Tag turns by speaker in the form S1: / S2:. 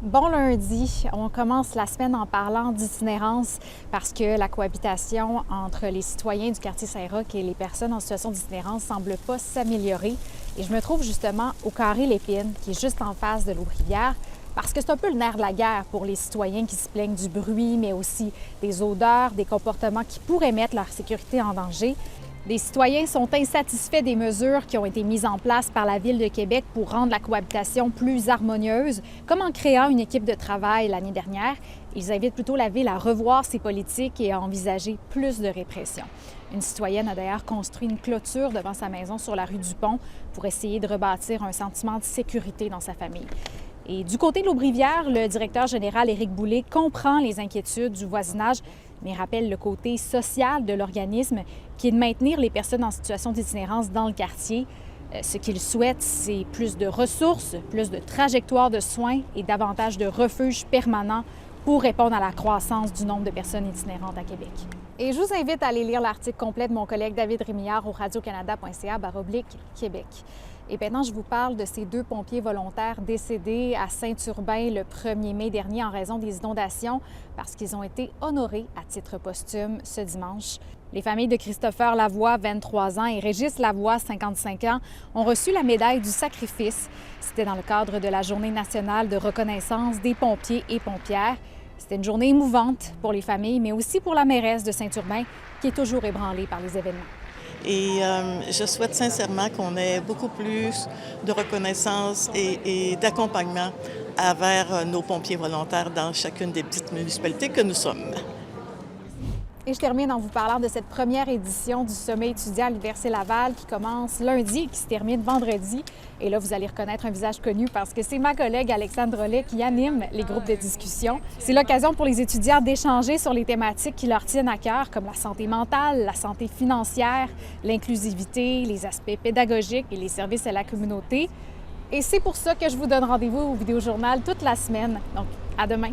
S1: Bon lundi, on commence la semaine en parlant d'itinérance parce que la cohabitation entre les citoyens du quartier Saint-Roch et les personnes en situation d'itinérance semble pas s'améliorer. Et je me trouve justement au carré Lépine, qui est juste en face de l'Aubrivière, parce que c'est un peu le nerf de la guerre pour les citoyens qui se plaignent du bruit, mais aussi des odeurs, des comportements qui pourraient mettre leur sécurité en danger. Les citoyens sont insatisfaits des mesures qui ont été mises en place par la Ville de Québec pour rendre la cohabitation plus harmonieuse, comme en créant une équipe de travail l'année dernière. Ils invitent plutôt la Ville à revoir ses politiques et à envisager plus de répression. Une citoyenne a d'ailleurs construit une clôture devant sa maison sur la rue du Pont pour essayer de rebâtir un sentiment de sécurité dans sa famille. Et du côté de l'Aubrivière, le directeur général Éric Boulay comprend les inquiétudes du voisinage, mais rappelle le côté social de l'organisme qui est de maintenir les personnes en situation d'itinérance dans le quartier. Ce qu'il souhaite, c'est plus de ressources, plus de trajectoires de soins et davantage de refuges permanents pour répondre à la croissance du nombre de personnes itinérantes à Québec. Et je vous invite à aller lire l'article complet de mon collègue David Rémillard au radiocanada.ca/Québec. Et maintenant, je vous parle de ces deux pompiers volontaires décédés à Saint-Urbain le 1er mai dernier en raison des inondations parce qu'ils ont été honorés à titre posthume ce dimanche. Les familles de Christopher Lavoie, 23 ans, et Régis Lavoie, 55 ans, ont reçu la médaille du sacrifice. C'était dans le cadre de la Journée nationale de reconnaissance des pompiers et pompières. C'était une journée émouvante pour les familles, mais aussi pour la mairesse de Saint-Urbain, qui est toujours ébranlée par les événements.
S2: Et je souhaite sincèrement qu'on ait beaucoup plus de reconnaissance et d'accompagnement envers nos pompiers volontaires dans chacune des petites municipalités que nous sommes.
S1: Et je termine en vous parlant de cette première édition du Sommet étudiant à l'Université Laval qui commence lundi et qui se termine vendredi. Et là, vous allez reconnaître un visage connu parce que c'est ma collègue Alexandre Rollet qui anime les groupes de discussion. C'est l'occasion pour les étudiants d'échanger sur les thématiques qui leur tiennent à cœur, comme la santé mentale, la santé financière, l'inclusivité, les aspects pédagogiques et les services à la communauté. Et c'est pour ça que je vous donne rendez-vous au Vidéojournal toute la semaine. Donc, à demain!